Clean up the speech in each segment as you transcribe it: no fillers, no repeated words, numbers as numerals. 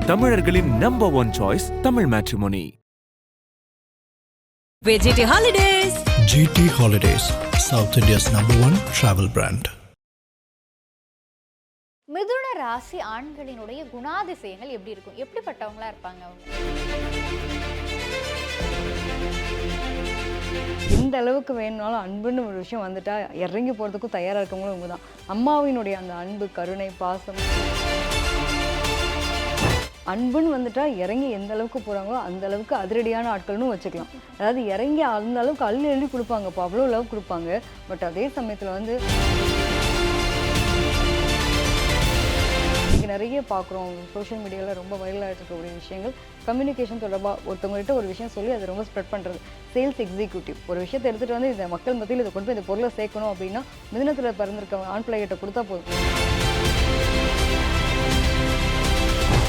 தமிழர்களின் number one choice Tamil matrimony. GT Holidays. GT Holidays, South India's #1 travel brand. மிதுன ராசி ஆண்களினுடைய குணாதிசயங்கள் எப்படி இருக்கும்? எப்படிப்பட்டவங்களா இருப்பாங்க அவங்க? எந்த அளவுக்கு வேணும்னாலும் அன்புன்னு ஒரு விஷயம் வந்துட்டா இறங்கி போகிறதுக்கும் தயாராக இருக்கவங்களும் இவங்க தான். அம்மாவினுடைய அந்த அன்பு, கருணை, பாசம், அன்புன்னு வந்துட்டா இறங்கி எந்த அளவுக்கு போகிறாங்களோ அந்த அளவுக்கு அதிரடியான ஆட்கள்னு வச்சுக்கலாம். அதாவது இறங்கி அந்த அளவுக்கு அள்ளி கொடுப்பாங்கப்பா, அவ்வளோ லவ் கொடுப்பாங்க. பட் அதே சமயத்தில் வந்து இன்றைக்கி நிறைய பார்க்குறோம் சோஷியல் மீடியாவில் ரொம்ப வைரலாக இருக்கக்கூடிய விஷயங்கள். கம்யூனிகேஷன் தொடர்பாக ஒருத்தவங்ககிட்ட ஒரு விஷயம் சொல்லி அதை ரொம்ப ஸ்ப்ரெட் பண்ணுறது. சேல்ஸ் எக்ஸிக்யூட்டிவ் ஒரு விஷயத்தை எடுத்துகிட்டு வந்து இந்த மக்கள் மத்தியில் இதை கொண்டு போய் இந்த பொருளை சேர்க்கணும் அப்படின்னா மிதுனத்தில் பிறந்திருக்க ஆண் பிள்ளைகிட்ட கொடுத்தா போதும்.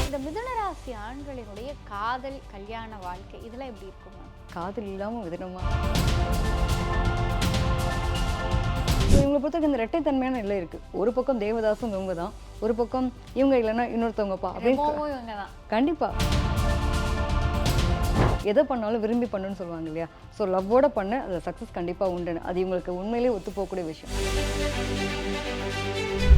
இந்த மிதுன ராசி ஆண்களினுடைய காதல், கல்யாண வாழ்க்கை இதெல்லாம் எப்படி இருக்குமா? காதல் இல்லாமல் மிதுனமா இவங்களை பொறுத்தவரைக்கும் இந்த இரட்டைத்தன்மையான நிலை இருக்குது. ஒரு பக்கம் தேவதாசும் இவங்க தான், ஒரு பக்கம் இவங்க இல்லைன்னா இன்னொருத்தவங்கப்பா அப்படின்னு. கண்டிப்பாக எதை பண்ணாலும் விரும்பி பண்ணுன்னு சொல்லுவாங்க இல்லையா? ஸோ லவ்வோட பண்ண அதில் சக்ஸஸ் கண்டிப்பாக உண்டுன்னு அது இவங்களுக்கு உண்மையிலேயே ஒத்து போகக்கூடிய விஷயம்.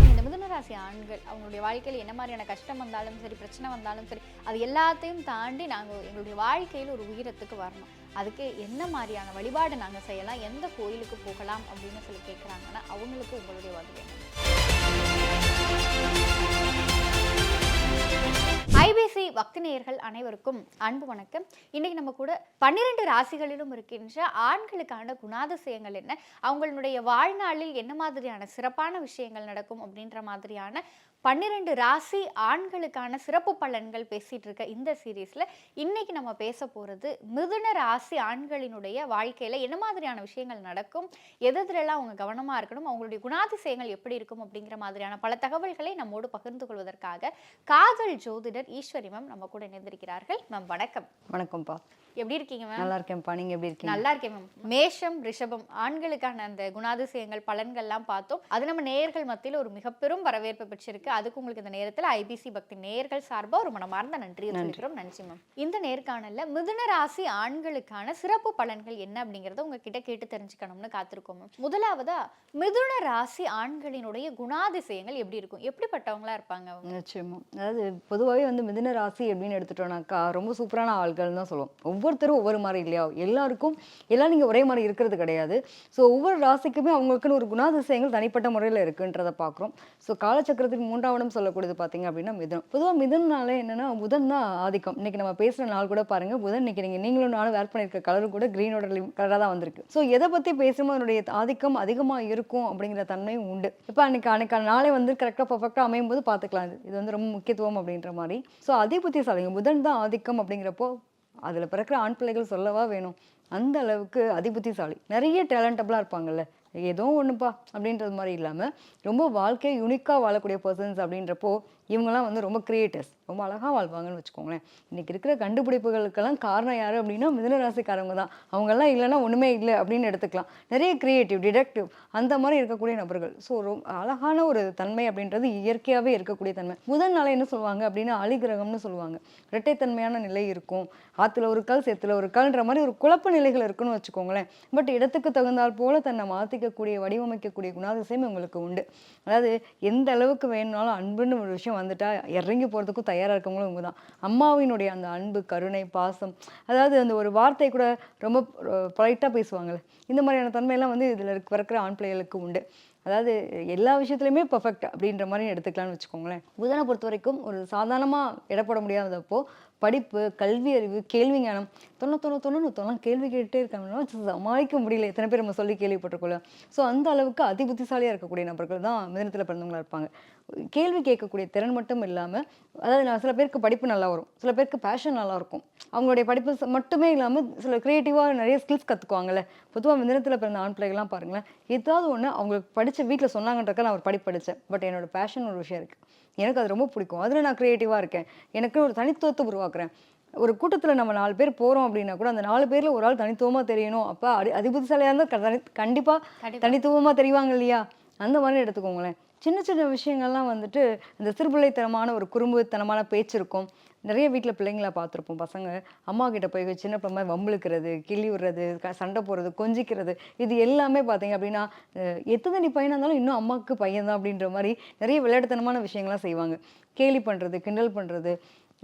இந்த மிதுன ராசி ஆண்கள் அவங்களுடைய வாழ்க்கையில் என்ன மாதிரியான கஷ்டம் வந்தாலும் சரி, பிரச்சனை வந்தாலும் சரி, அது எல்லாத்தையும் தாண்டி நாங்கள் எங்களுடைய வாழ்க்கையில் ஒரு உயரத்துக்கு வரணும், அதுக்கு என்ன மாதிரியான வழிபாடு நாங்கள் செய்யலாம், எந்த கோயிலுக்கு போகலாம் அப்படின்னு சொல்லி கேட்குறாங்கன்னா அவங்களுக்கு உங்களுடைய பதில் என்ன? ஐபிசி பக்தி நேயர்கள் அனைவருக்கும் அன்பு வணக்கம். இன்னைக்கு நம்ம கூட 12 ராசிகளிலும் இருக்கின்ற ஆண்களுக்கான குணாதிசயங்கள் என்ன, அவங்களுடைய வாழ்நாளில் என்ன மாதிரியான சிறப்பான விஷயங்கள் நடக்கும் அப்படின்ற மாதிரியான 12 ராசி ஆண்களுக்கான சிறப்பு பலன்கள் பேசிட்டு இருக்க இந்த சீரீஸ்ல இன்னைக்கு நம்ம பேச போறது மிதுன ராசி ஆண்களினுடைய வாழ்க்கையில என்ன மாதிரியான விஷயங்கள் நடக்கும், எதுலெல்லாம் அவங்க கவனமா இருக்கணும், அவங்களுடைய குணாதிசயங்கள் எப்படி இருக்கும் அப்படிங்கிற மாதிரியான பல தகவல்களை நம்மோடு பகிர்ந்து கொள்வதற்காக காதல் ஜோதிடர் ஈஸ்வரி மேம் நம்ம கூட இணைந்திருக்கிறார்கள். மேம் வணக்கம். வணக்கம்ப்பா. எப்படி இருக்கீங்க மேம்? நல்லா இருக்கேன்ப்பா, நீங்க எப்படி இருக்கீங்க? நல்லா இருக்கேன் மேம். மேஷம், ரிஷபம் ஆண்களுக்கான அந்த குணாதிசயங்கள் பலன்கள்லாம் பார்த்தோம். அது நம்ம நேயர்கள் மத்தியில் ஒரு மிகப்பெரும் வரவேற்பு பெற்றிருக்கு. அதுக்கு உங்களுக்கு இந்த நேரத்தில் ஐபிசி பக்தி நேயர்கள் சார்பாக ஒரு மனமார்ந்த நன்றியை சொல்லிக்கிறோம். நன்றி மேம். இந்த நேர்காணல்ல மிதுன ராசி ஆண்களுக்கான சிறப்பு பலன்கள் என்ன அப்படிங்கறத உங்ககிட்ட கேட்டு தெரிஞ்சுக்கணும்னு காத்திருக்கோம் மேம். முதலாவதா மிதுன ராசி ஆண்களினுடைய குணாதிசயங்கள் எப்படி இருக்கும், எப்படிப்பட்டவங்களா இருப்பாங்க அவங்க? நிச்சயமா. அதாவது பொதுவாகவே வந்து மிதுன ராசி அப்படின்னு எடுத்துட்டோம்னாக்கா ரொம்ப சூப்பரான ஆள்கள் தான் சொல்லுவோம். ஒவ்வொருத்தரும் ஒவ்வொரு மாதிரி இல்லையா? எல்லாரும் நீங்கள் ஒரே மாதிரி இருக்கிறது கிடையாது. ஸோ ஒவ்வொரு ராசிக்குமே அவங்களுக்குன்னு ஒரு குணாதிசயங்கள் தனிப்பட்ட முறையில் இருக்குன்றதை பார்க்குறோம். ஸோ காலச்சக்கரத்துக்கு 3ஆம் இடம் சொல்லக்கூடியது பார்த்தீங்க அப்படின்னா மிதுனம். பொதுவாக மிதுனாலே என்னன்னா புதன் தான் ஆதிக்கம். இன்னைக்கு நம்ம பேசுகிற நாள் கூட பாருங்க, புதன் இன்னைக்கு நீங்களும் நானும் வேர் பண்ணியிருக்க கலரும் கூட கிரீனோட கலராக தான் வந்திருக்கு. ஸோ எதை பற்றி பேசும்போது அதனுடைய ஆதிக்கம் அதிகமாக இருக்கும் அப்படிங்கிற தன்மையும் உண்டு. இப்போ அன்னைக்கான நாளே வந்து கரெக்டாக பர்ஃபெக்டாக அமையும் போது பார்த்துக்கலாம். இது வந்து ரொம்ப முக்கியத்துவம் அப்படின்ற மாதிரி. ஸோ அதே புத்திசாலிங்க புதன் தான் ஆதிக்கம் அப்படிங்கிறப்போ அதில் பிறக்கிற ஆண் பிள்ளைகள் சொல்லவா வேணும்? அந்த அளவுக்கு அதிபுத்திசாலி, நிறைய டேலண்டபிளாக இருப்பாங்கல்ல, ஏதோ ஒன்றுப்பா அப்படின்றது மாதிரி இல்லாமல் ரொம்ப வாழ்க்கையை யூனிக்காக வாழக்கூடிய பர்சன்ஸ் அப்படின்றப்போ இவங்கெல்லாம் வந்து ரொம்ப கிரியேட்டர்ஸ், ரொம்ப அழகாக வாழ்வாங்கன்னு வச்சுக்கோங்களேன். இன்றைக்கி இருக்கிற கண்டுபிடிப்புகளுக்கெல்லாம் காரணம் யார் அப்படின்னா மிதுன ராசிக்காரவங்க தான். அவங்கெல்லாம் இல்லைன்னா ஒன்றுமே இல்லை அப்படின்னு எடுத்துக்கலாம். நிறைய கிரியேட்டிவ், டிடக்டிவ் அந்த மாதிரி இருக்கக்கூடிய நபர்கள். ஸோ ரொம்ப அழகான ஒரு தன்மை அப்படின்றது இயற்கையாகவே இருக்கக்கூடிய தன்மை. முதல் நாளை என்ன சொல்லுவாங்க அப்படின்னா அலிகிரகம்னு சொல்லுவாங்க. இரட்டைத்தன்மையான நிலை இருக்கும். ஆற்றுல ஒரு கல் சேத்துல ஒரு கல்ன்ற மாதிரி ஒரு குழப்ப நிலைகள் இருக்குன்னு வச்சுக்கோங்களேன். பட் இடத்துக்கு தகுந்தால் போல தன்னை மாற்றிக்கக்கூடிய, வடிவமைக்கக்கூடிய குணாதிசயம் உங்களுக்கு உண்டு. அதாவது எந்த அளவுக்கு வேணும்னாலும் அன்புன்னு ஒரு விஷயம் வந்துட்டா இறங்கி போகிறதுக்கும் தயாராக இருக்கவங்களும் இவங்க தான். அம்மாவினுடைய அந்த அன்பு, கருணை, பாசம், அதாவது அந்த ஒரு வார்த்தை கூட ரொம்ப பொலைட்டாக பேசுவாங்கள்ல, இந்த மாதிரியான தன்மையெல்லாம் வந்து இதில் பிறக்கிற ஆண் பிள்ளைகளுக்கு உண்டு. அதாவது எல்லா விஷயத்துலையுமே பர்ஃபெக்ட் அப்படின்ற மாதிரி எடுத்துக்கலாம்னு வச்சுக்கோங்களேன். புதனை பொறுத்த வரைக்கும் ஒரு சாதாரணமாக இடப்பட முடியாதப்போ படிப்பு, கல்வி அறிவு, கேள்வி ஞானம் தொண்ணூத்தொன்னு கேள்வி கேட்டுட்டே இருக்காங்கன்னா சமாளிக்க முடியல. எத்தனை பேர் நம்ம சொல்லி கேள்விப்பட்டிருக்கோம். ஸோ அந்த அளவுக்கு அதி புத்திசாலியாக இருக்கக்கூடிய நபர்கள் தான் மிதுனத்தில் பிறந்தவங்களா இருப்பாங்க. கேள்வி கேட்கக்கூடிய திறன் மட்டும் இல்லாமல், அதாவது சில பேருக்கு படிப்பு நல்லா வரும், சில பேருக்கு பேஷன் நல்லா இருக்கும். அவங்களுடைய படிப்பு மட்டுமே இல்லாமல் சில க்ரியேட்டிவாக நிறைய ஸ்கில்ஸ் கற்றுக்குவாங்கல்ல. பொதுவாக மிதுனத்தில் பிறந்த ஆண் பிள்ளைகள்லாம் பாருங்களேன், ஏதாவது ஒன்று அவங்களுக்கு படித்த வீட்டில் சொன்னாங்கன்றக்க நான் ஒரு படிப்பு படித்தேன், பட் என்னோட பேஷன் ஒரு விஷயம் இருக்குது, எனக்கு அது ரொம்ப பிடிக்கும், அதில் நான் க்ரியேட்டிவாக இருக்கேன், எனக்கு ஒரு தனித்துவத்தை உருவாக்குறேன். ஒரு கூட்டத்தில் நம்ம 4 பேர் போகிறோம் அப்படின்னா கூட அந்த 4 பேரில் ஒரு ஆள் தனித்துவமாக தெரியணும். அப்போ அதிபுத்திசாலியாக இருந்தால் கண்டிப்பாக தனித்துவமாக தெரிவாங்க இல்லையா? அந்த மாதிரி எடுத்துக்கோங்களேன். சின்ன சின்ன விஷயங்கள்லாம் வந்துட்டு இந்த சிறுபிள்ளைத்தனமான ஒரு குறும்புத்தனமான பேச்சு இருக்கும். நிறைய வீட்டில் பிள்ளைங்களா பார்த்துருப்போம். பசங்க அம்மா கிட்ட போய் சின்ன பிள்ளை மாதிரி வம்பிழுக்கிறது, கிள்ளி விடுறது, சண்டை போடுறது, கொஞ்சிக்கிறது, இது எல்லாமே பார்த்தீங்க அப்படின்னா எத்தனை பையனாக இருந்தாலும் இன்னும் அம்மாவுக்கு பையன் தான் அப்படின்ற மாதிரி நிறைய விளையாட்டுத்தனமான விஷயங்கள்லாம் செய்வாங்க. கேலி பண்ணுறது, கிண்டல் பண்ணுறது,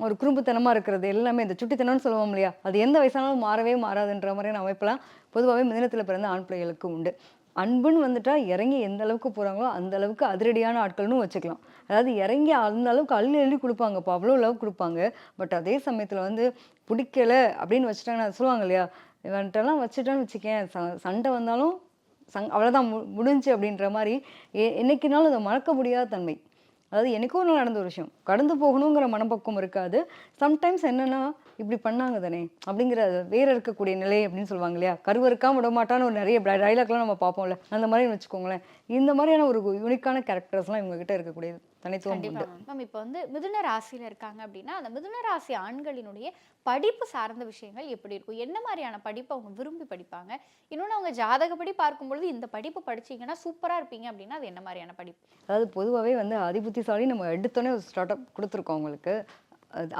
ஒரு குறும்புத்தனமாக இருக்கிறது, எல்லாமே இந்த சுட்டித்தனம்னு சொல்லுவோம் இல்லையா, அது எந்த வயசானாலும் மாறவே மாறாதுன்ற மாதிரியான அமைப்பெல்லாம் பொதுவாகவே மிதுனத்தில் பிறந்த ஆண் பிள்ளைகளுக்கு உண்டு. அன்புன்னு வந்துட்டா இறங்கி எந்த அளவுக்கு போகிறாங்களோ அந்த அளவுக்கு அதிரடியான ஆட்கள்னு வச்சுக்கலாம். அதாவது இறங்கி அந்த அளவுக்கு அள்ளி அள்ளி கொடுப்பாங்கப்பா, அவ்வளோ லவ் கொடுப்பாங்க. பட் அதே சமயத்தில் வந்து பிடிக்கல அப்படின்னு வச்சுட்டாங்கன்னா சொல்லுவாங்க இல்லையா, இவன்ட்டெல்லாம் வச்சுட்டான்னு வச்சுக்கேன், சண்டை வந்தாலும் அவ்வளோதான் முடிஞ்சு அப்படின்ற மாதிரி என்னைக்குனாலும் அதை மறக்க முடியாத தன்மை. அதாவது எனக்கும் ஒரு நாள் நடந்த ஒரு விஷயம், கடந்து போகணுங்கிற மனப்பக்குவம் இருக்காது. சம்டைம்ஸ் என்னன்னா இப்படி பண்ணாங்க தானே அப்படிங்கிற வேற இருக்கக்கூடிய நிலை அப்படின்னு சொல்லுவாங்க இல்லையா, கருவறுக்காம விட மாட்டான்னு ஒரு நிறைய டைலாக்லாம் நம்ம பார்ப்போம்ல, அந்த மாதிரி வச்சுக்கோங்களேன். இந்த மாதிரியான ஒரு யூனிக்கான கேரக்டர்ஸ்லாம் இவங்க கிட்ட இருக்கக்கூடிய தனித்துவம் உண்டு. மேம் இப்போ வந்து மிதுன ராசியில இருக்காங்க அப்படின்னா அந்த மிதுன ராசி ஆண்களினுடைய படிப்பு சார்ந்த விஷயங்கள் எப்படி இருக்கும், என்ன மாதிரியான படிப்பை அவங்க விரும்பி படிப்பாங்க, இன்னொன்று அவங்க ஜாதகப்படி பார்க்கும்பொழுது இந்த படிப்பு படிச்சீங்கன்னா சூப்பரா இருப்பீங்க அப்படின்னா அது என்ன மாதிரியான படிப்பு? அதாவது பொதுவாகவே வந்து அதிபுத்திசாலி நம்ம எடுத்தோன்னே ஒரு ஸ்டார்ட் அப் கொடுத்துருக்கோம் அவங்களுக்கு.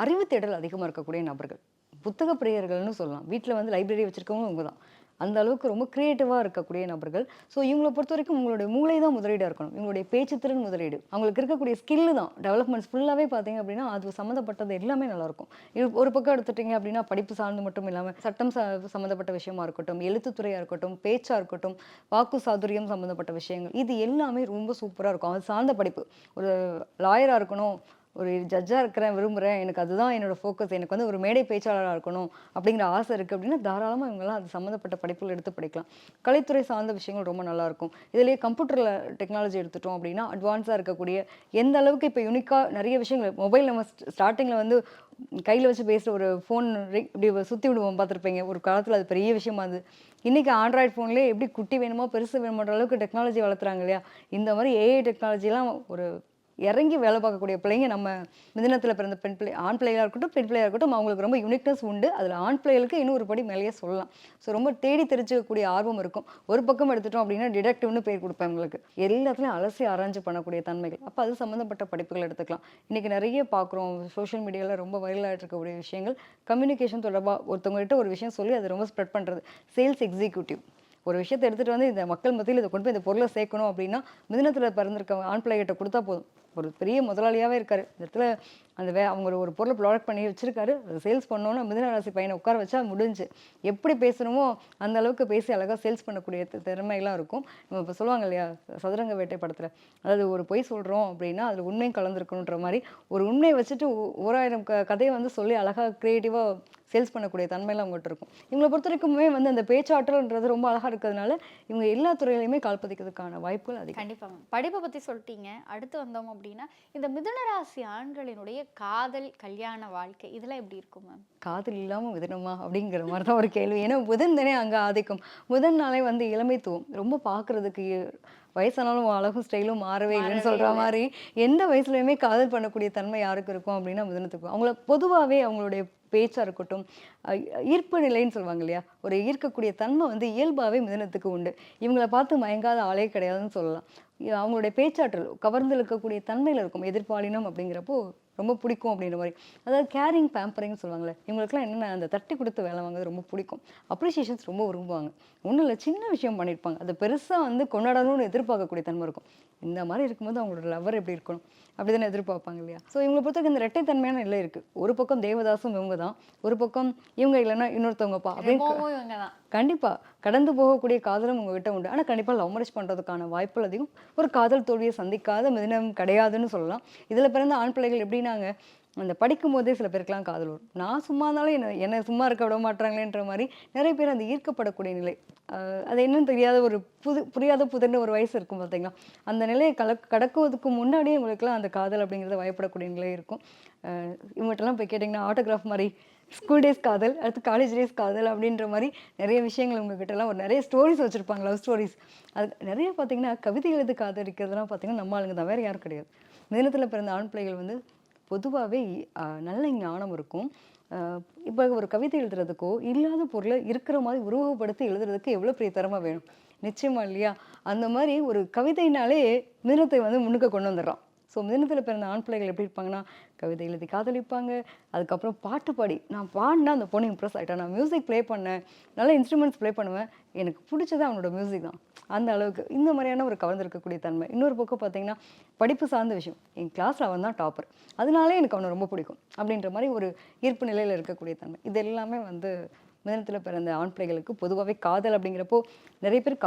அறிவு தேடல் அதிகமாக இருக்கக்கூடிய நபர்கள், புத்தக பிரியர்கள்னு சொல்லலாம். வீட்டில் வந்து லைப்ரரி வச்சுருக்கவங்க இவங்க தான். அந்த அளவுக்கு ரொம்ப க்ரியேட்டிவாக இருக்கக்கூடிய நபர்கள். ஸோ இவங்களை பொறுத்த வரைக்கும் உங்களுடைய மூளை தான் முதலீடாக இருக்கணும், இவங்களுடைய பேச்சுத்திறன் முதலீடு, அவங்களுக்கு இருக்கக்கூடிய ஸ்கில்லு தான் டெவலப்மெண்ட்ஸ் ஃபுல்லாகவே பார்த்தீங்க அப்படின்னா அது சம்மந்தப்பட்டது எல்லாமே நல்லாயிருக்கும். இது ஒரு பக்கம் எடுத்துட்டிங்க அப்படின்னா படிப்பு சார்ந்து மட்டும் இல்லாமல் சட்டம் சம்மந்தப்பட்ட விஷயமா இருக்கட்டும், எழுத்துத்துறையாக இருக்கட்டும், பேச்சாக இருக்கட்டும், வாக்கு சாதுரியம் சம்மந்தப்பட்ட விஷயங்கள், இது எல்லாமே ரொம்ப சூப்பராக இருக்கும். அது சார்ந்த படிப்பு, ஒரு லாயராக இருக்கணும், ஒரு ஜட்ஜாக இருக்கிறேன் விரும்புகிறேன், எனக்கு அதுதான் என்னோட ஃபோக்கஸ், எனக்கு வந்து ஒரு மேடை பேச்சாளராக இருக்கணும் அப்படிங்கிற ஆசை இருக்குது அப்படின்னா தாராளமாக இவங்கெல்லாம் அது சம்மந்தப்பட்ட படிப்புகள் எடுத்து படிக்கலாம். கலைத்துறை சார்ந்த விஷயங்கள் ரொம்ப நல்லாயிருக்கும். இதுலேயே கம்ப்யூட்டரில் டெக்னாலஜி எடுத்துட்டோம் அப்படின்னா அட்வான்ஸாக இருக்கக்கூடிய எந்த அளவுக்கு இப்போ யூனிக்காக நிறைய விஷயங்கள் மொபைல் நம்ம ஸ்டார்டிங்கில் வந்து கையில் வச்சு பேசுகிற ஒரு ஃபோன் இப்படி சுற்றி விடுவோம் பார்த்துருப்பீங்க. ஒரு காலத்தில் அது பெரிய விஷயமா இருந்தது. இன்றைக்கி ஆண்ட்ராய்டு ஃபோன்லேயே எப்படி குட்டி வேணுமோ பெருசு வேணுமன்ற அளவுக்கு டெக்னாலஜி வளர்த்துறாங்க இல்லையா. இந்த மாதிரி ஏஐ டெக்னாலஜிலாம் ஒரு இறங்கி வேலை பார்க்கக்கூடிய பிள்ளைங்க நம்ம மிதுனத்தில் பிறந்த பெண் பிள்ளை, ஆண் பிள்ளையாக இருக்கட்டும் பெண் பிள்ளையாக இருக்கட்டும், அவங்களுக்கு ரொம்ப யூனிக்னஸ் உண்டு. அதில் ஆண் பிள்ளைகளுக்கு இன்னும் ஒரு படி மேலேயே சொல்லலாம். ஸோ ரொம்ப தேடி தெரிஞ்சுக்கக்கூடிய ஆர்வம் இருக்கும். ஒரு பக்கம் எடுத்துட்டோம் அப்படின்னா டிடெக்டிவ்னு பேர் கொடுப்பேன் உங்களுக்கு, எல்லாத்துலேயும் அலசி ஆராய்ச்சி பண்ணக்கூடிய தன்மைகள். அப்போ அது சம்மந்தப்பட்ட படிப்புகள் எடுத்துக்கலாம். இன்றைக்கி நிறைய பார்க்குறோம் சோஷியல் மீடியாவில் ரொம்ப வைரலாகிட்டு இருக்கக்கூடிய விஷயங்கள், கம்யூனிகேஷன் தொடர்பாக ஒருத்தவங்ககிட்ட ஒரு விஷயம் சொல்லி அதை ரொம்ப ஸ்ப்ரெட் பண்ணுறது, சேல்ஸ் எக்ஸிக்யூட்டிவ். ஒரு விஷயத்தை எடுத்துகிட்டு வந்து இந்த மக்கள் மத்தியில் இதை கொண்டு போய் இந்த பொருளை சேர்க்கணும் அப்படின்னா மிதுனத்தில் பிறந்திருக்க ஆண் பிள்ளைகிட்ட கொடுத்தா போதும். ஒரு பெரிய முதலாளியாகவே இருக்கார் இந்த இடத்துல, அந்த அவங்க ஒரு பொருளை ப்ராடக்ட் பண்ணி வச்சிருக்காரு, அதை சேல்ஸ் பண்ணோன்னா மிதுன ராசி பையனை உட்கார வச்சா முடிஞ்சு. எப்படி பேசணுமோ அந்த அளவுக்கு பேசி அழகாக சேல்ஸ் பண்ணக்கூடிய திறமையெல்லாம் இருக்கும். நம்ம இப்போ சொல்லுவாங்க இல்லையா சதுரங்க வேட்டை படத்தில், அதாவது ஒரு பொய் சொல்கிறோம் அப்படின்னா அதில் உண்மையும் கலந்துருக்கணுன்ற மாதிரி ஒரு உண்மையை வச்சுட்டு 1000 கதையை வந்து சொல்லி அழகாக க்ரியேட்டிவாக சேல்ஸ் பண்ணக்கூடிய தன்மையெல்லாம் அவங்ககிட்ட இருக்கும். இவங்களை பொறுத்த வரைக்குமே வந்து அந்த பேச்சாற்றல்ன்றது ரொம்ப அழகாக இருக்கிறதுனால இவங்க எல்லா துறையிலையுமே கால்பதிக்கிறதுக்கான வாய்ப்புகள் அதிகம். கண்டிப்பாக மேம். படிப்பை பற்றி சொல்லிட்டீங்க. அடுத்து வந்தோம் அப்படின்னா இந்த மிதுன ராசி ஆண்களினுடைய காதல் கல்யாண வாழ்க்கை இதெல்லாம் எப்படி இருக்கும் மேம்? காதல் இல்லாமல் மிதுனமா அப்படிங்கிற மாதிரி தான் ஒரு கேள்வி. ஏன்னா புதன் தானே அங்கே ஆதிக்கம். புதன் நாளே வந்து இளமைத்துவம், ரொம்ப பார்க்குறதுக்கு வயசானாலும் அழகும் ஸ்டைலும் மாறவே இல்லைன்னு சொல்கிற மாதிரி எந்த வயசுலையுமே காதல் பண்ணக்கூடிய தன்மை யாருக்கு இருக்கும் அப்படின்னா மிதுனத்துக்கு. அவங்கள பொதுவாகவே அவங்களுடைய பேச்சாக இருக்கட்டும், ஈர்ப்பு நிலைன்னு சொல்லுவாங்க இல்லையா, ஒரு ஈர்க்கக்கூடிய தன்மை வந்து இயல்பாகவே மிதுனத்துக்கு உண்டு. இவங்களை பார்த்து மயங்காத ஆளே கிடையாதுன்னு சொல்லலாம். அவங்களுடைய பேச்சாற்றல் கவர்ந்து இருக்கக்கூடிய தன்மையில் இருக்கும். எதிர்பாலினம் அப்படிங்கிறப்போ ரொம்ப பிடிக்கும் அப்படின்ற மாதிரி. அதாவது கேரிங் பேம்பரிங்னு சொல்லுவாங்கள்ல, இவங்களுக்குலாம் என்னென்ன அந்த தட்டி கொடுத்து வேலை வாங்குறது ரொம்ப பிடிக்கும். அப்ரிஷியேஷன்ஸ் ரொம்ப விரும்புவாங்க. ஒன்றும் இல்லை, சின்ன விஷயம் பண்ணியிருப்பாங்க, அதை பெருசாக வந்து கொண்டாடணும்னு எதிர்பார்க்கக்கூடிய தன்மை இருக்கும். இந்த மாதிரி இருக்கும்போது அவங்களோட லவர் எப்படி இருக்கணும் அப்படி தானே எதிர்பார்ப்பாங்க இல்லையா. ஸோ இவங்களை பொறுத்தவரைக்கும் இந்த இரட்டைத்தன்மையான நிலை இருக்குது. ஒரு பக்கம் தேவதாசும் இவங்க தான், ஒரு பக்கம் இவங்க இல்லைன்னா இன்னொருத்தவங்கப்பா அப்படின்னு கண்டிப்பாக கடந்து போகக்கூடிய காதலும் உங்ககிட்ட உண்டு. ஆனால் கண்டிப்பாக லவ் மேரேஜ் பண்ணுறதுக்கான வாய்ப்புகள் அதிகம். ஒரு காதல் தோல்வியை சந்திக்காத மிதுனம் கிடையாதுன்னு சொல்லலாம். இதில் பிறந்த ஆண் பிள்ளைகள் எப்படின்னாங்க, அந்த படிக்கும் போதே சில பேருக்குலாம் காதல் வரும். நான் சும்மா இருந்தாலும் என்னை சும்மா இருக்க விட மாட்டாங்களேன்ற மாதிரி நிறைய பேர் அந்த ஈர்க்கப்படக்கூடிய நிலை, அது என்னன்னு தெரியாத ஒரு புரியாத புதிர்ந்த ஒரு வயசு இருக்கும் பார்த்தீங்களா, அந்த நிலையை கடக்குவதுக்கு முன்னாடியே உங்களுக்குலாம் அந்த காதல் அப்படிங்கிறத பயப்படக்கூடிய நிலை இருக்கும். இவங்ககிட்டலாம் போய் கேட்டிங்கன்னா ஆட்டோகிராஃப் மாதிரி ஸ்கூல் டேஸ் காதல், அடுத்து காலேஜ் டேஸ் காதல் அப்படின்ற மாதிரி நிறைய விஷயங்கள் உங்ககிட்டலாம் ஒரு நிறைய ஸ்டோரிஸ் வச்சுருப்பாங்க, லவ் ஸ்டோரிஸ். அது நிறைய பார்த்தீங்கன்னா கவிதை எழுது காதலிக்கிறதுலாம் பார்த்தீங்கன்னா நம்ம ஆளுங்க தான், வேறு யாரும் கிடையாது. மிதுனத்தில் பிறந்த ஆண் பிள்ளைகள் வந்து பொதுவாகவே நல்ல ஞானம் இருக்கும். இப்போ ஒரு கவிதை எழுதுறதுக்கோ இல்லாத பொருளை இருக்கிற மாதிரி உருவப்படுத்தி எழுதுறதுக்கு எவ்வளோ பெரிய திறமை வேணும், நிச்சயமா இல்லையா. அந்த மாதிரி ஒரு கவிதைனாலே மிதுனத்தை வந்து முன்னுக்கு கொண்டு வந்துடுறான். ஸோ மிதுனத்தில் பிறந்த ஆண் பிள்ளைகள் எப்படி இருப்பாங்கன்னா கவிதை எழுதி காதலிப்பாங்க, அதுக்கப்புறம் பாட்டு பாடி நான் பாடினா அந்த பொண்ணு இம்ப்ரெஸ் ஆகிட்டா, நான் மியூசிக் ப்ளே பண்ணேன், நல்ல இன்ஸ்ட்ருமெண்ட்ஸ் ப்ளே பண்ணுவேன், எனக்கு பிடிச்சது அவனோட மியூசிக் தான். அந்த அளவுக்கு இந்த மாதிரியான ஒரு கவர்ந்திருக்கக்கூடிய தன்மை. இன்னொரு பக்கம் பார்த்தீங்கன்னா படிப்பு சார்ந்த விஷயம், என் கிளாஸில் அவன் தான் டாப்பர், அதனாலே எனக்கு அவனை ரொம்ப பிடிக்கும் அப்படின்ற மாதிரி ஒரு ஈர்ப்பு நிலையில் இருக்கக்கூடிய தன்மை. இது எல்லாமே வந்து மிதனத்தில் பிறந்த ஆண் பிள்ளைகளுக்கு பொதுவாகவே காதல் அப்படிங்கிறப்போ நிறைய பேர்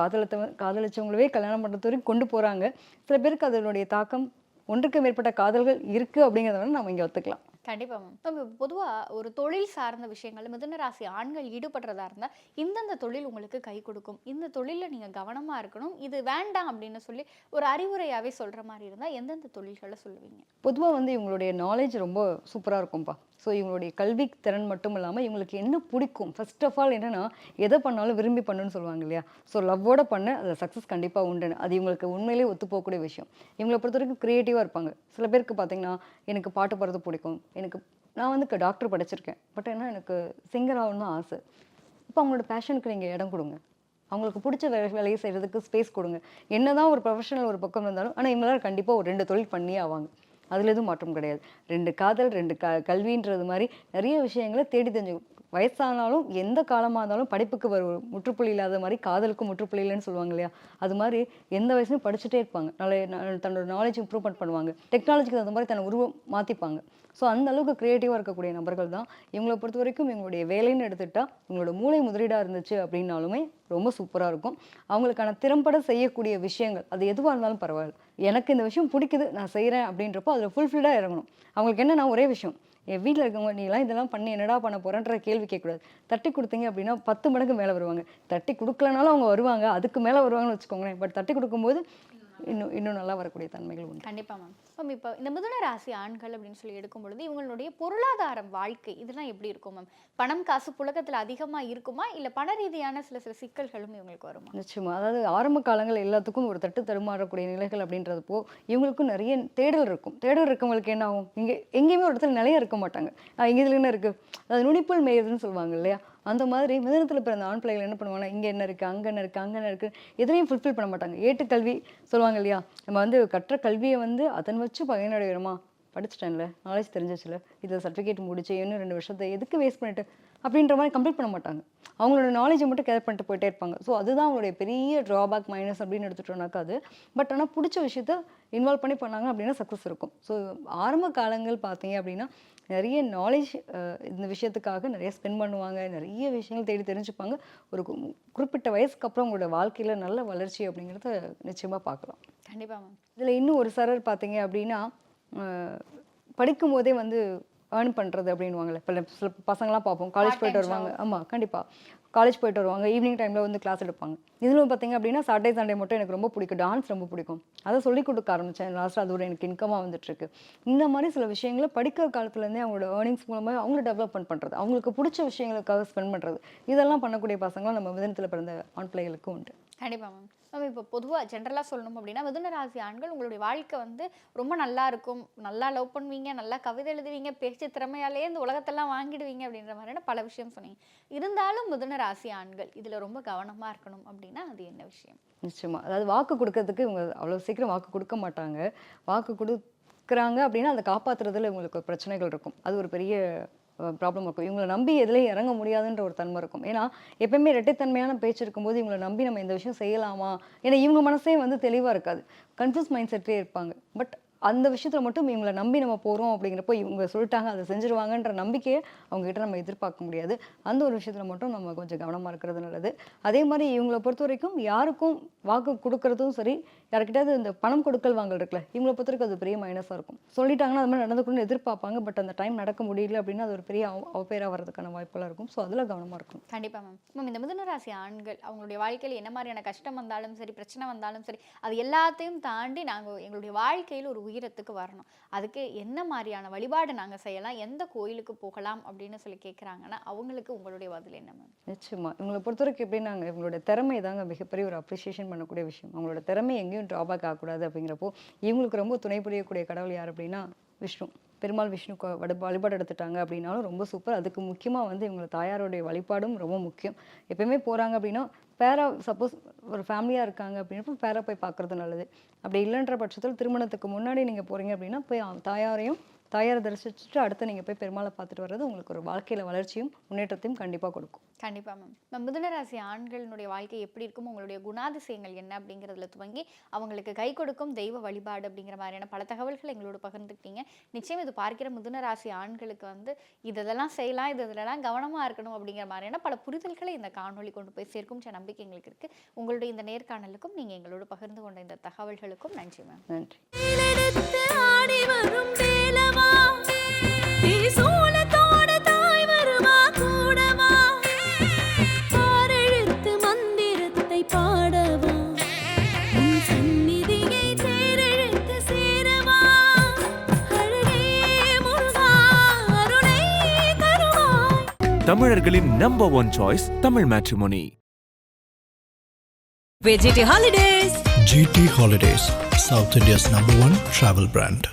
காதலிச்சவங்களவே கல்யாணம் பண்ணுறது வரைக்கும் கொண்டு போகிறாங்க. சில பேருக்கு அதனுடைய தாக்கம் ஒன்றுக்கு மேற்பட்ட காதல்கள் இருக்குது அப்படிங்கிறத வந்து நம்ம இங்கே ஒத்துக்கலாம். கண்டிப்பா மேம். இப்போ பொதுவாக ஒரு தொழில் சார்ந்த விஷயங்கள் மிதுன ராசி ஆண்கள் ஈடுபடுறதா இருந்தால் இந்தந்த தொழில் உங்களுக்கு கை கொடுக்கும், இந்த தொழிலில் நீங்கள் கவனமாக இருக்கணும், இது வேண்டாம் அப்படின்னு சொல்லி ஒரு அறிவுரையாகவே சொல்கிற மாதிரி இருந்தால் எந்தெந்த தொழில்களை சொல்லுவீங்க? பொதுவாக வந்து இவங்களுடைய நாலேஜ் ரொம்ப சூப்பராக இருக்கும்ப்பா. ஸோ இவங்களுடைய கல்வி திறன் மட்டும் இல்லாமல் இவங்களுக்கு என்ன பிடிக்கும், ஃபர்ஸ்ட் ஆஃப் ஆல் என்னென்னா எதை பண்ணாலும் விரும்பி பண்ணுன்னு சொல்லுவாங்க இல்லையா. ஸோ லவ்வோட பண்ண அது சக்ஸஸ் கண்டிப்பாக உண்டுன்னு, அது இவங்களுக்கு உண்மையிலேயே ஒத்து போகக்கூடிய விஷயம். இவங்களை பொறுத்த வரைக்கும் க்ரியேட்டிவாக இருப்பாங்க. சில பேருக்கு பார்த்தீங்கன்னா எனக்கு பாட்டு பாடுறது பிடிக்கும், நான் வந்து டாக்டர் படிச்சிருக்கேன், பட் ஏன்னா எனக்கு சிங்கர் ஆகணும்னு ஆசை. இப்போ அவங்களோட பேஷனுக்கு நீங்கள் இடம் கொடுங்க, அவங்களுக்கு பிடிச்ச வேலையை செய்கிறதுக்கு ஸ்பேஸ் கொடுங்க. என்ன தான் ஒரு ப்ரொஃபஷனல் ஒரு பக்கம் இருந்தாலும் ஆனால் இவங்களால கண்டிப்பாக ஒரு 2 தொழில் பண்ணியே ஆவாங்க, அதில் எதுவும் மாற்றம் கிடையாது. 2 காதல் 2 கல்வின்றது மாதிரி நிறைய விஷயங்களை தேடி தெரிஞ்சு, வயசானாலும் எந்த காலமாக இருந்தாலும் படிப்புக்கு ஒரு முற்றுப்புள்ளி இல்லாத மாதிரி காதலுக்கும் முற்றுப்புள்ளி இல்லைன்னு சொல்லுவாங்க இல்லையா. அது மாதிரி எந்த வயசுலையும் படிச்சுட்டே இருப்பாங்க, தன்னோட நாலேஜ் இம்ப்ரூவ்மெண்ட் பண்ணுவாங்க, டெக்னாலஜிக்கு தகுந்த மாதிரி தன்னை உருவம் மாற்றிப்பாங்க. ஸோ அந்த அளவுக்கு க்ரியேட்டிவாக இருக்கக்கூடிய நபர்கள் தான். இவங்களை பொறுத்த வரைக்கும் இவங்களுடைய வேலைன்னு எடுத்துக்கிட்டால் இவங்களோட மூளை முதலீடாக இருந்துச்சு அப்படின்னாலுமே ரொம்ப சூப்பராக இருக்கும். அவங்களுக்கான திறம்பட செய்யக்கூடிய விஷயங்கள் அது எதுவாக இருந்தாலும் பரவாயில்ல, எனக்கு இந்த விஷயம் பிடிக்குது நான் செய்கிறேன் அப்படின்றப்போ அதில் ஃபுல்ஃபில்டாக இறங்கணும். அவங்களுக்கு என்னன்னா ஒரே விஷயம், என் வீட்டில் இருக்கவங்க நீலாம் இதெல்லாம் பண்ணி என்னடா பண்ண போகிறேன்ற கேள்வி கேட்கக்கூடாது. தட்டி கொடுத்தீங்க அப்படின்னா 10 மடங்கு மேலே வருவாங்க. தட்டி கொடுக்கலனாலும் அவங்க வருவாங்க, அதுக்கு மேலே வருவாங்கன்னு வச்சுக்கோங்களேன். பட் தட்டி கொடுக்கும்போது இன்னும் நல்லா வரக்கூடிய தன்மைகள் உண்டு. கண்டிப்பாக மேம். மேம் இப்போ இந்த மிதுன ராசி ஆண்கள் அப்படின்னு சொல்லி எடுக்கும் பொழுது இவங்களுடைய பொருளாதாரம் வாழ்க்கை இதெல்லாம் எப்படி இருக்கும் மேம்? பணம் காசு புழக்கத்தில் அதிகமாக இருக்குமா, இல்லை பண ரீதியான சில சிக்கல்களும் இவங்களுக்கு வருமா? நிச்சயமா. அதாவது ஆரம்ப காலங்கள் எல்லாத்துக்கும் ஒரு தட்டு தடுமாறக்கூடிய நிலைகள் அப்படின்றதுப்போ இவங்களுக்கும் நிறைய தேடல் இருக்கும். தேடல் இருக்கவங்களுக்கு என்ன ஆகும், எங்கேயுமே ஒரு இடத்துல நிலைய இருக்க மாட்டாங்க. இங்கே இதில் என்ன இருக்குது, அதாவது நுனிப்புள் மேயுதுன்னு சொல்லுவாங்க இல்லையா. அந்த மாதிரி மிதனத்தில் பிறந்த ஆண் பிள்ளைகள் என்ன பண்ணுவாங்கன்னா இங்கே என்ன இருக்குது, அங்கே என்ன இருக்குது, அங்கே என்ன இருக்குது, எதுலையும் ஃபுல்ஃபில் பண்ண மாட்டாங்க. ஏட்டுக்கல்வி சொல்லுவாங்க இல்லையா, நம்ம வந்து கற்ற கல்வியை வந்து அதன் வச்சு பயனடைகிறோமா, படிச்சுட்டேன்ல, நாலேஜ் தெரிஞ்சிச்சுல, இதில் சர்டிஃபிகேட் முடிச்சு இன்னும் 2 வருஷத்தை எதுக்கு வேஸ்ட் பண்ணிட்டு அப்படின்ற மாதிரி கம்ப்ளீட் பண்ண மாட்டாங்க. அவங்களோட நாலேஜை மட்டும் கேர் பண்ணிட்டு போயிட்டே இருப்பாங்க. ஸோ அதுதான் அவங்களுடைய பெரிய ட்ராபேக் மைனஸ் அப்படின்னு எடுத்துட்டோம்னாக்கா அது. பட் ஆனால் பிடிச்ச விஷயத்த இன்வால்வ் பண்ணி பண்ணாங்க அப்படின்னா சக்ஸஸ் இருக்கும். ஸோ ஆரம்ப காலங்கள் பார்த்தீங்க அப்படின்னா நிறைய நாலேஜ் இந்த விஷயத்துக்காக நிறைய ஸ்பெண்ட் பண்ணுவாங்க, நிறைய விஷயங்கள் தேடி தெரிஞ்சுப்பாங்க. ஒரு குறிப்பிட்ட வயசுக்கு அப்புறம் உங்களோட வாழ்க்கையில் நல்ல வளர்ச்சி அப்படிங்கிறத நிச்சயமாக பார்க்கலாம். கண்டிப்பாக மேம். இதில் இன்னும் ஒரு சிலர் பார்த்தீங்க அப்படின்னா படிக்கும் போதே வந்து ஏர்ன் பண்ணுறது அப்படின்வாங்கல்ல. இப்போ சில பசங்களாம் பார்ப்போம் காலேஜ் போயிட்டு வருவாங்க. ஆமாம், கண்டிப்பாக காலேஜ் போயிட்டு வருவாங்க, ஈவினிங் டைமில் வந்து கிளாஸ் எடுப்பாங்க. இதில் பார்த்தீங்க அப்படின்னா சாட்டர்டே சண்டே மட்டும் எனக்கு ரொம்ப பிடிக்கும், டான்ஸ் ரொம்ப பிடிக்கும், அதை சொல்லிக் கொடுக்க ஆரம்பித்தேன். லாஸ்ட்டில் அது ஒரு எனக்கு இன்கமாக வந்துட்டுருக்கு. இந்த மாதிரி சில விஷயங்களை படிக்கிற காலத்துலேருந்தே அவங்களோட ஏர்னிங்ஸ் மூலமாக அவங்கள டெவலப்மெண்ட் பண்ணுறது, அவங்களுக்கு பிடிச்ச விஷயங்களுக்காக ஸ்பெண்ட் பண்ணுறது, இதெல்லாம் பண்ணக்கூடிய பசங்களாம் நம்ம மிதனத்தில் பிறந்த ஆண் பிள்ளைகளுக்கும் உண்டு. கண்டிப்பாக மேம். மேம் இப்போ பொதுவாக ஜென்ரலாக சொல்லணும் அப்படின்னா மிதுன ராசி ஆண்கள் உங்களுடைய வாழ்க்கை வந்து ரொம்ப நல்லா இருக்கும், நல்லா லவ் பண்ணுவீங்க, நல்லா கவிதை எழுதுவீங்க, பேச்சு திறமையாலேயே இந்த உலகத்தெல்லாம் வாங்கிடுவீங்க அப்படின்ற மாதிரியான பல விஷயம் சொன்னீங்க. இருந்தாலும் மிதுன ராசி ஆண்கள் இதில் ரொம்ப கவனமாக இருக்கணும் அப்படின்னா அது என்ன விஷயம்? நிச்சயமாக, அதாவது வாக்கு கொடுக்கறதுக்கு இவங்க அவ்வளோ சீக்கிரம் வாக்கு கொடுக்க மாட்டாங்க. வாக்கு கொடுக்குறாங்க அப்படின்னா அதை காப்பாற்றுறதுல இவங்களுக்கு பிரச்சனைகள் இருக்கும். அது ஒரு பெரிய ப்ராப்ளம் இருக்கும். இவங்களை நம்பி எதுலேயும் இறங்க முடியாதுன்ற ஒரு தன்மை இருக்கும். ஏன்னா எப்பயுமே இரட்டைத்தன்மையான பேச்சு இருக்கும்போது இவங்களை நம்பி நம்ம இந்த விஷயம் செய்யலாமா, ஏன்னா இவங்க மனசே வந்து தெளிவாக இருக்காது, கன்ஃபியூஸ் மைண்ட் செட்டே இருப்பாங்க. பட் அந்த விஷயத்தில் மட்டும் இவங்களை நம்பி நம்ம போகிறோம் அப்படிங்கிறப்போ இவங்க சொல்லிட்டாங்க அதை செஞ்சுருவாங்கன்ற நம்பிக்கையை அவங்ககிட்ட நம்ம எதிர்பார்க்க முடியாது. அந்த ஒரு விஷயத்தில் மட்டும் நம்ம கொஞ்சம் கவனமாக இருக்கிறது நல்லது. அதே மாதிரி இவங்களை பொறுத்த வரைக்கும் யாருக்கும் வாக்கு கொடுக்கறதும் சரி, யாருக்கிட்டாவது இந்த பணம் கொடுக்கல் வாங்கல் இருக்குல்ல, இவங்களை பொறுத்த வரைக்கும் அது பெரிய மைனஸாக இருக்கும். சொல்லிட்டாங்கன்னா அது மாதிரி நடந்துக்கணும்னு எதிர்பார்ப்பாங்க. பட் அந்த டைம் நடக்க முடியல அப்படின்னா அது ஒரு பெரிய அவப்பேராக வரதுக்கான வாய்ப்பெல்லாம் இருக்கும். ஸோ அதில் கவனமாக இருக்கும். கண்டிப்பாக மேம். மேம் இந்த மிதுன ராசி ஆண்கள் அவங்களுடைய வாழ்க்கையில் என்ன மாதிரியான கஷ்டம் வந்தாலும் சரி, பிரச்சனை வந்தாலும் சரி, அது எல்லாத்தையும் தாண்டி நாங்கள் எங்களுடைய வாழ்க்கையில் ஒரு உயரத்துக்கு வரணும், அதுக்கு என்ன மாதிரியான வழிபாடு நாங்கள் செய்யலாம், எந்த கோயிலுக்கு போகலாம் அப்படின்னு சொல்லி கேட்குறாங்கன்னா அவங்களுக்கு உங்களுடைய பதில் என்ன மேம்? நிச்சயமா, இவங்களை பொறுத்த வரைக்கும் எப்படின்னாங்க இவங்களோட திறமை தாங்க மிகப்பெரிய ஒரு அப்ரிசியேஷன் பண்ணக்கூடிய விஷயம். அவங்களோட திறமை எங்கேயும் ட்ராபேக் ஆகக்கூடாது. அப்படிங்கிறப்போ இவங்களுக்கு ரொம்ப துணை புரியக்கூடிய கடவுள் யார் அப்படின்னா விஷ்ணு பெருமாள். விஷ்ணு வழிபாடு எடுத்துட்டாங்க அப்படின்னாலும் ரொம்ப சூப்பர். அதுக்கு முக்கியமாக வந்து இவங்க தாயாரோடைய வழிபாடும் ரொம்ப முக்கியம். எப்பயுமே போகிறாங்க அப்படின்னா பேராக சப்போஸ் ஒரு ஃபேமிலியாக இருக்காங்க அப்படின்றப்ப பேராக போய் பார்க்குறது நல்லது. அப்படி இல்லைன்ற பட்சத்தில் திருமணத்துக்கு முன்னாடி நீங்கள் போகிறீங்க அப்படின்னா போய் தாயாரை தரிசிச்சுட்டு அடுத்து நீங்கள் போய் பெருமாளை பார்த்துட்டு வர்றது உங்களுக்கு ஒரு வாழ்க்கையில் வளர்ச்சியும் முன்னேற்றத்தையும் கண்டிப்பாக கொடுக்கும். கண்டிப்பாக மேம். மிதுன ராசி ஆண்களினுடைய வாழ்க்கை எப்படி இருக்கும், உங்களுடைய குணாதிசயங்கள் என்ன அப்படிங்கிறதுல துவங்கி அவங்களுக்கு கை கொடுக்கும் தெய்வ வழிபாடு அப்படிங்கிற மாதிரியான பல தகவல்கள் எங்களோட பகிர்ந்துக்கிட்டீங்க. நிச்சயம் இது பார்க்கிற மிதுன ராசி ஆண்களுக்கு வந்து இதெல்லாம் செய்யலாம், இதெல்லாம் கவனமாக இருக்கணும் அப்படிங்கிற மாதிரியான பல புரிதல்களை இந்த காணொலி கொண்டு போய் சேர்க்கும் நம்பிக்கை எங்களுக்கு இருக்குது. உங்களுடைய இந்த நேர்காணலுக்கும் நீங்கள் எங்களோட பகிர்ந்து கொண்ட இந்த தகவல்களுக்கும் நன்றி மேம். நன்றி. தமிழர்களின் number one choice Tamil matrimony. GT Holidays, South India's #1 travel brand.